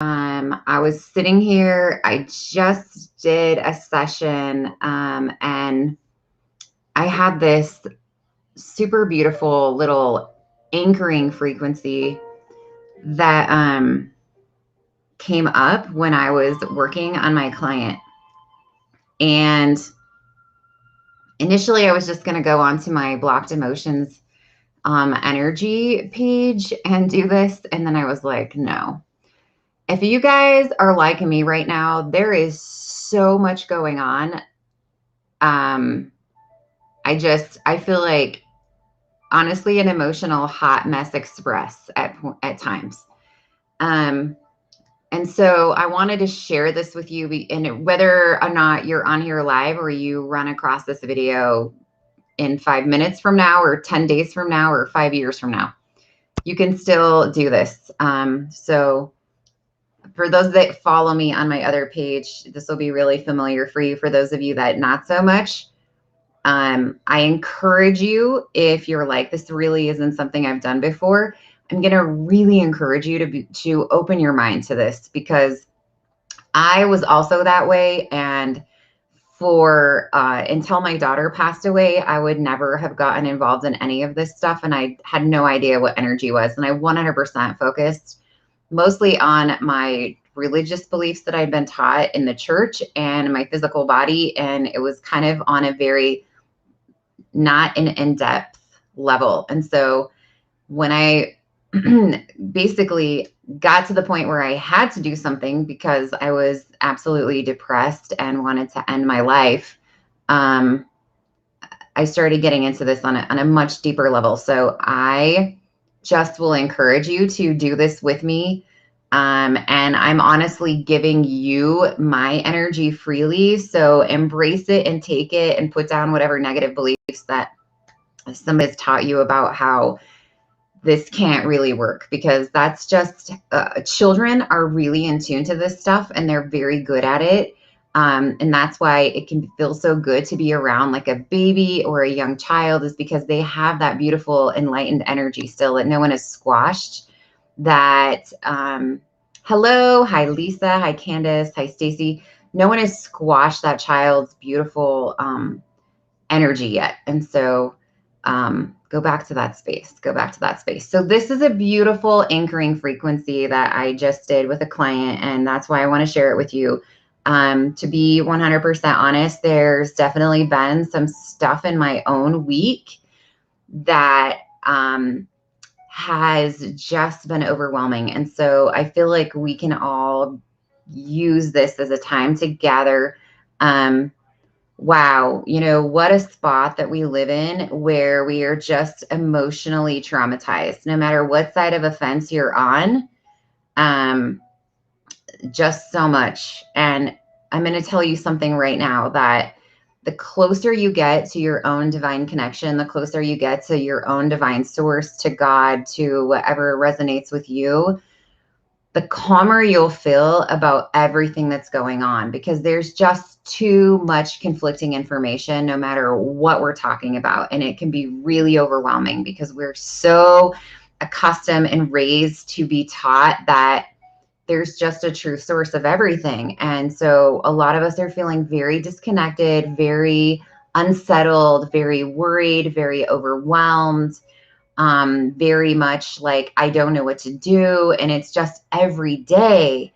I was sitting here. I just did a session, and I had this super beautiful little anchoring frequency that came up when I was working on my client. And initially, I was just going to go onto my blocked emotions energy page and do this. And then I was like, no. If you guys are like me right now, there is so much going on. um I feel like honestly an emotional hot mess express at times. um and so I wanted to share this with you, and whether or not you're on here live or you run across this video in 5 minutes from now or 10 days from now or 5 years from now, you can still do this. So for those that follow me on my other page, this will be really familiar for you. For those of you that not so much, I encourage you, if you're like, this really isn't something I've done before, I'm going to really encourage you to open your mind to this, because I was also that way. And for until my daughter passed away, I would never have gotten involved in any of this stuff. And I had no idea what energy was. And I 100% focused mostly on my religious beliefs that I'd been taught in the church and my physical body. And it was kind of on a very not an in-depth level. And so when I basically got to the point where I had to do something because I was absolutely depressed and wanted to end my life, I started getting into this on a much deeper level. So I just will encourage you to do this with me. And I'm honestly giving you my energy freely. So embrace it and take it and put down whatever negative beliefs that somebody's taught you about how this can't really work, because that's just children are really in tune to this stuff and they're very good at it. And that's why it can feel so good to be around like a baby or a young child, is because they have that beautiful enlightened energy still that no one has squashed. That hello, hi Lisa, hi Candace, hi Stacy. No one has squashed that child's beautiful energy yet. And so go back to that space, go back to that space. So this is a beautiful anchoring frequency that I just did with a client, and that's why I want to share it with you. To be 100% honest, there's definitely been some stuff in my own week that has just been overwhelming. And so I feel like we can all use this as a time to gather. Wow, what a spot that we live in where we are just emotionally traumatized, no matter what side of a fence you're on. Um, just so much. And I'm going to tell you something right now, that the closer you get to your own divine connection, the closer you get to your own divine source, to God, to whatever resonates with you, the calmer you'll feel about everything that's going on, because there's just too much conflicting information no matter what we're talking about. And it can be really overwhelming because we're so accustomed and raised to be taught that there's just a true source of everything. And so a lot of us are feeling very disconnected, very unsettled, very worried, very overwhelmed, very much like, I don't know what to do. And it's just every day.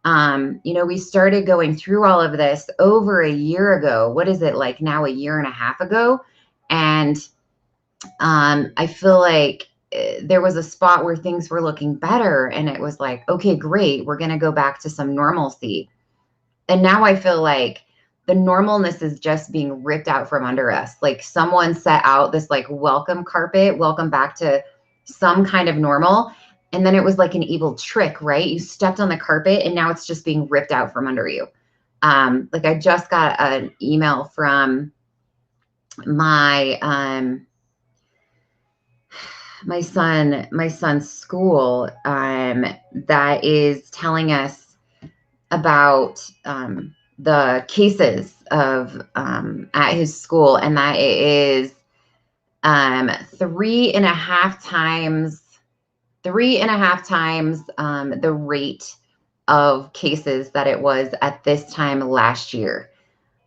We started going through all of this over a year ago. What is it, like now a year and a half ago? And I feel like there was a spot where things were looking better, and it was like, okay, great, we're going to go back to some normalcy. And now I feel like the normalness is just being ripped out from under us. Like someone set out this like welcome carpet, welcome back to some kind of normal. And then it was like an evil trick, right? You stepped on the carpet and now it's just being ripped out from under you. Like I just got an email from my my son's school that is telling us about the cases of at his school, and that it is 3.5 times the rate of cases that it was at this time last year.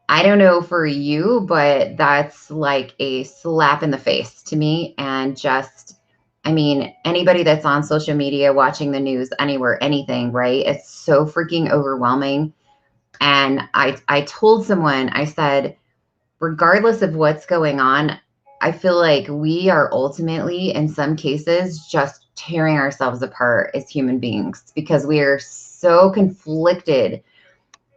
I don't know for you, but that's like a slap in the face to me. And just, I mean, anybody that's on social media, watching the news, anywhere, anything, right? It's so freaking overwhelming. And I told someone, I said, regardless of what's going on, I feel like we are ultimately, in some cases, just tearing ourselves apart as human beings because we are so conflicted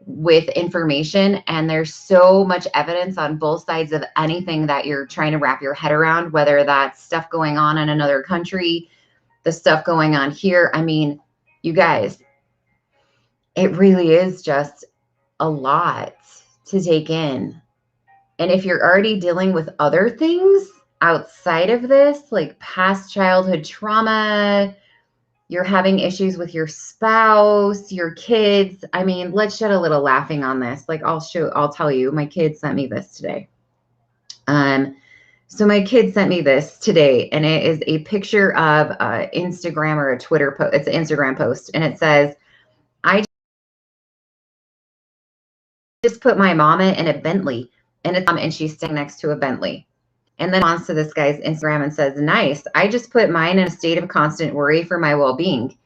with information, and there's so much evidence on both sides of anything that you're trying to wrap your head around, whether that's stuff going on in another country, the stuff going on here. I mean, you guys, it really is just a lot to take in. And if you're already dealing with other things outside of this, like past childhood trauma, you're having issues with your spouse, your kids. I mean, let's shed a little laughing on this. Like I'll tell you, my kid sent me this today. So my kid sent me this today, and it is a picture of Instagram or a Twitter post. It's an Instagram post, and it says, I just put my mama in a Bentley, and she's sitting next to a Bentley. And then on to this guy's Instagram and says, nice. I just put mine in a state of constant worry for my well-being.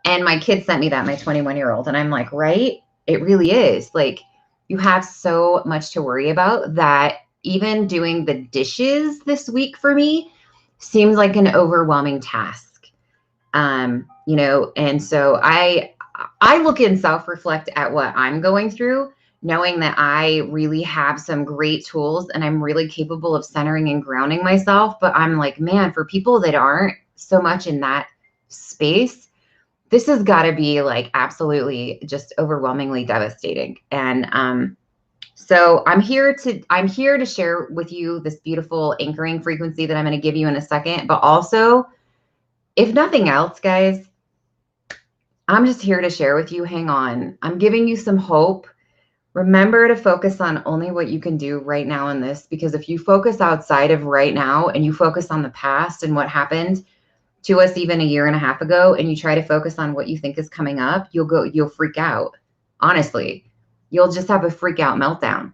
And my kid sent me that, my 21-year-old. And I'm like, right? It really is. Like, you have so much to worry about that even doing the dishes this week for me seems like an overwhelming task. You know, and so I look and self-reflect at what I'm going through, knowing that I really have some great tools and I'm really capable of centering and grounding myself. But I'm like, man, for people that aren't so much in that space, this has got to be like absolutely just overwhelmingly devastating. And so I'm here to share with you this beautiful anchoring frequency that I'm going to give you in a second. But also, if nothing else, guys, I'm just here to share with you. Hang on. I'm giving you some hope. Remember to focus on only what you can do right now in this, because if you focus outside of right now and you focus on the past and what happened to us even a year and a half ago, and you try to focus on what you think is coming up, you'll freak out. Honestly, you'll just have a freak out meltdown.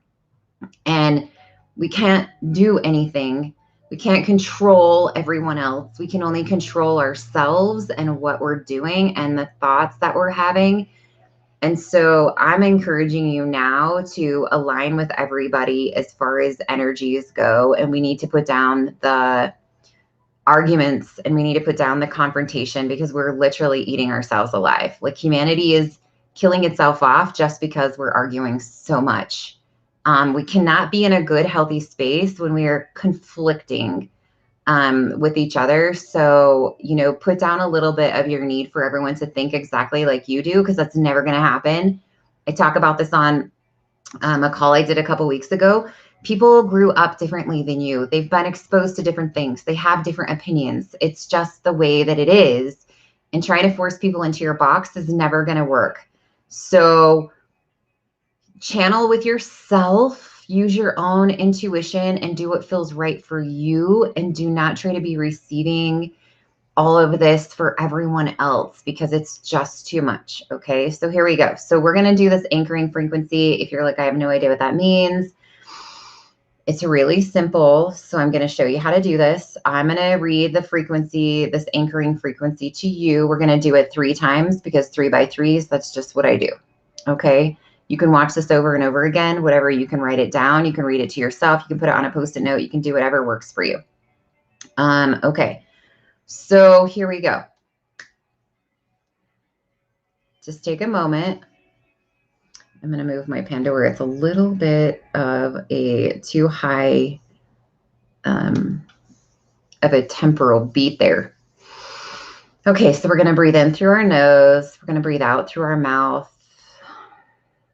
And we can't do anything. We can't control everyone else. We can only control ourselves and what we're doing and the thoughts that we're having. And so I'm encouraging you now to align with everybody as far as energies go. And we need to put down the arguments and we need to put down the confrontation, because we're literally eating ourselves alive. Like, humanity is killing itself off just because we're arguing so much. We cannot be in a good, healthy space when we are conflicting with each other. So, you know, put down a little bit of your need for everyone to think exactly like you do, because that's never going to happen. I talk about this on a call I did a couple weeks ago. People grew up differently than you. They've been exposed to different things. They have different opinions. It's just the way that it is. And trying to force people into your box is never going to work. So channel with yourself, use your own intuition, and do what feels right for you. And do not try to be receiving all of this for everyone else, because it's just too much. Okay, so here we go. So we're going to do this anchoring frequency. If you're like, I have no idea what that means, it's really simple. So I'm going to show you how to do this. I'm going to read the frequency, this anchoring frequency, to you. We're going to do it 3 times, because 3 by 3s, that's just what I do. Okay, you can watch this over and over again, whatever. You can write it down, you can read it to yourself, you can put it on a Post-it note, you can do whatever works for you. Okay, so here we go. Just take a moment. I'm going to move my Pandora. It's a little bit of a too high of a temporal beat there. Okay, so we're going to breathe in through our nose. We're going to breathe out through our mouth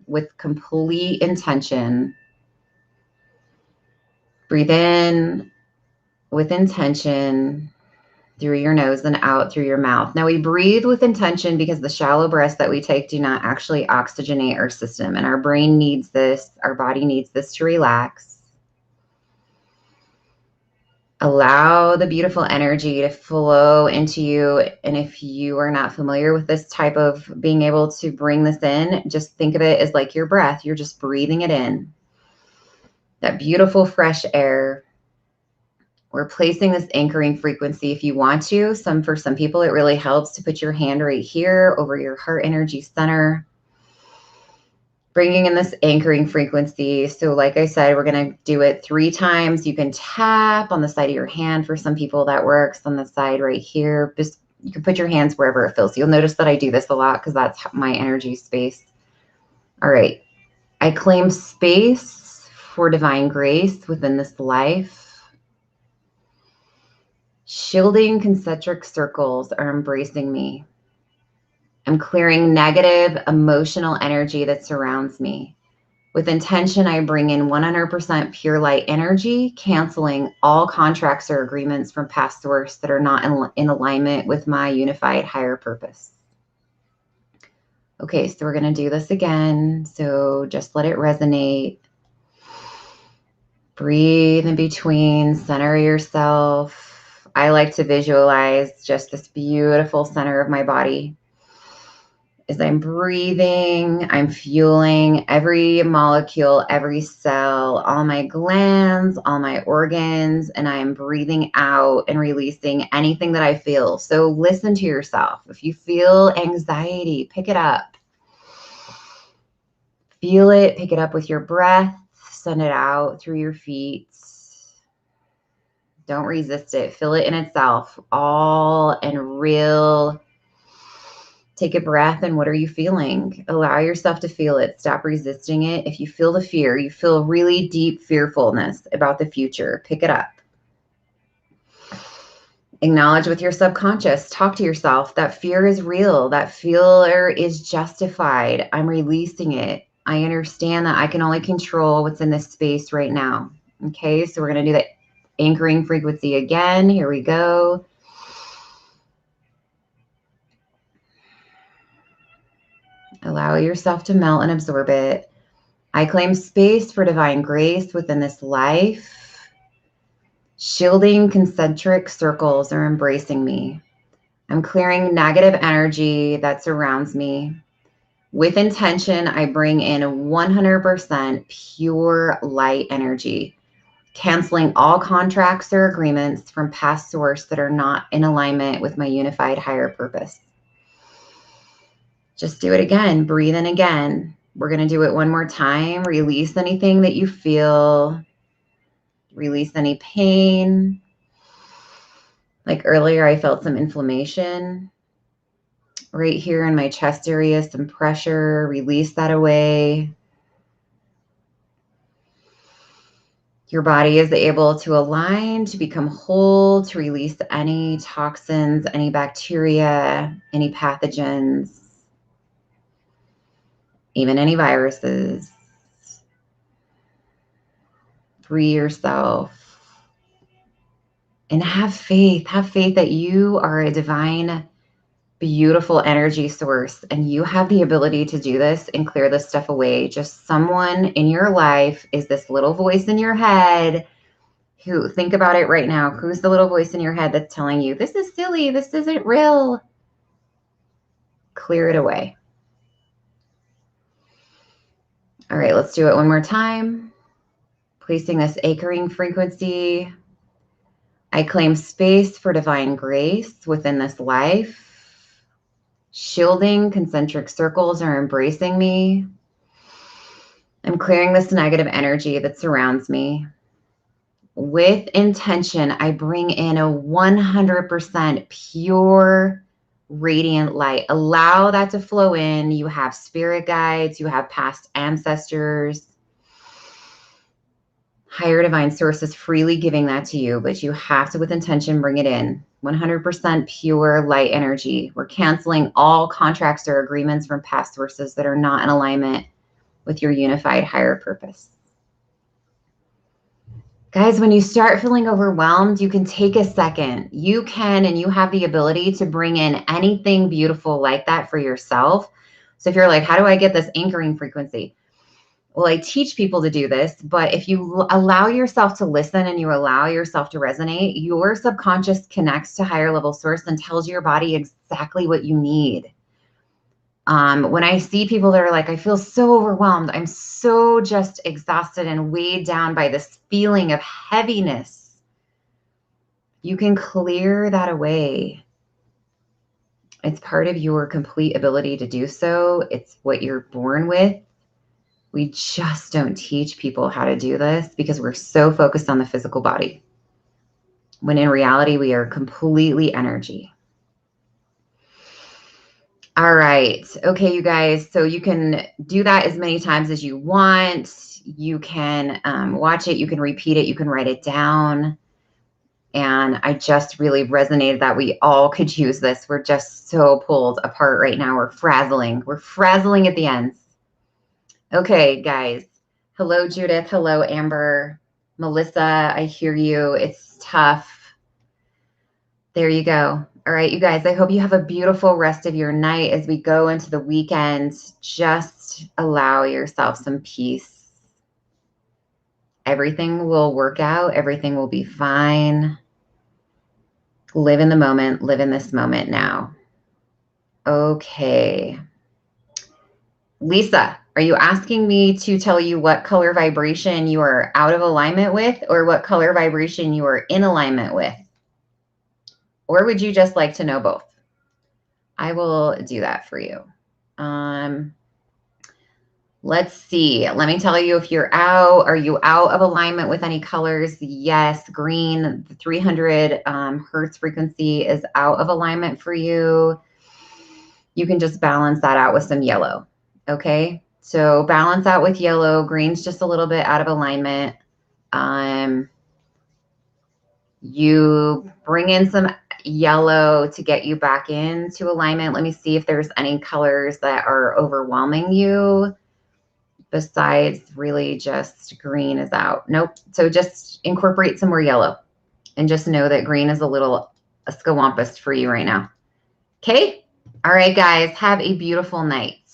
with complete intention. Breathe in with intention through your nose and out through your mouth. Now, we breathe with intention because the shallow breaths that we take do not actually oxygenate our system, and our brain needs this, our body needs this to relax. Allow the beautiful energy to flow into you. And if you are not familiar with this type of being able to bring this in, just think of it as like your breath. You're just breathing it in. That beautiful fresh air. We're placing this anchoring frequency if you want to. For some people, it really helps to put your hand right here over your heart energy center. Bringing in this anchoring frequency. So like I said, we're going to do it 3 times. You can tap on the side of your hand. For some people that works on the side right here. Just you can put your hands wherever it feels. You'll notice that I do this a lot because that's my energy space. All right. I claim space for divine grace within this life. Shielding concentric circles are embracing me. I'm clearing negative emotional energy that surrounds me. With intention, I bring in 100% pure light energy, canceling all contracts or agreements from past source that are not in alignment with my unified higher purpose. Okay, so we're going to do this again. So just let it resonate. Breathe in between, center yourself. I like to visualize just this beautiful center of my body. As I'm breathing, I'm fueling every molecule, every cell, all my glands, all my organs, and I'm breathing out and releasing anything that I feel. So listen to yourself. If you feel anxiety, pick it up. Feel it, pick it up with your breath, send it out through your feet. Don't resist it. Feel it in itself, all and real. Take a breath, and what are you feeling? Allow yourself to feel it. Stop resisting it. If you feel the fear, you feel really deep fearfulness about the future, pick it up. Acknowledge with your subconscious. Talk to yourself. That fear is real. That fear is justified. I'm releasing it. I understand that I can only control what's in this space right now. Okay, so we're going to do the anchoring frequency again. Here we go. Allow yourself to melt and absorb it. I claim space for divine grace within this life. Shielding concentric circles are embracing me. I'm clearing negative energy that surrounds me. With intention, I bring in 100% pure light energy, canceling all contracts or agreements from past source that are not in alignment with my unified higher purpose. Just do it again. Breathe in again. We're going to do it one more time. Release anything that you feel. Release any pain. Like earlier, I felt some inflammation right here in my chest area, some pressure. Release that away. Your body is able to align, to become whole, to release any toxins, any bacteria, any pathogens, even any viruses. Free yourself and have faith. Have faith that you are a divine, beautiful energy source, and you have the ability to do this and clear this stuff away. Just someone in your life is this little voice in your head who, think about it right now. Who's the little voice in your head that's telling you, this is silly, this isn't real? Clear it away. All right, let's do it one more time. Placing this anchoring frequency. I claim space for divine grace within this life. Shielding concentric circles are embracing me. I'm clearing this negative energy that surrounds me. With intention, I bring in a 100% pure, radiant light. Allow that to flow in. You have spirit guides, you have past ancestors, higher divine sources freely giving that to you, but you have to, with intention, bring it in. 100% pure light energy. We're canceling all contracts or agreements from past sources that are not in alignment with your unified higher purpose. Guys, when you start feeling overwhelmed, you can take a second. You can, and you have the ability to bring in anything beautiful like that for yourself. So if you're like, how do I get this anchoring frequency? well, I teach people to do this, but if you allow yourself to listen and you allow yourself to resonate, your subconscious connects to higher level source and tells your body exactly what you need. When I see people that are like, I feel so overwhelmed, I'm so just exhausted and weighed down by this feeling of heaviness, you can clear that away. It's part of your complete ability to do so. It's what you're born with. We just don't teach people how to do this because we're so focused on the physical body, when in reality, we are completely energy. All right. Okay, you guys. So you can do that as many times as you want. You can watch it. You can repeat it. You can write it down. And I just really resonated that we all could use this. We're just so pulled apart right now. We're frazzling. We're frazzling at the ends. Okay, guys. Hello, Judith. Hello, Amber. Melissa, I hear you. It's tough. There you go. All right, you guys, I hope you have a beautiful rest of your night as we go into the weekend. Just allow yourself some peace. Everything will work out. Everything will be fine. Live in the moment. Live in this moment now. Okay. Lisa, are you asking me to tell you what color vibration you are out of alignment with, or what color vibration you are in alignment with? Or would you just like to know both? I will do that for you. Let's see. Let me tell you if you're out. Are you out of alignment with any colors? Yes. Green, the 300 hertz frequency is out of alignment for you. You can just balance that out with some yellow. Okay. So balance out with yellow. Green's just a little bit out of alignment. You bring in some yellow to get you back into alignment. Let me see if there's any colors that are overwhelming you besides really just green is out. Nope. So just incorporate some more yellow and just know that green is a little scawampus for you right now. Okay. All right, guys, have a beautiful night.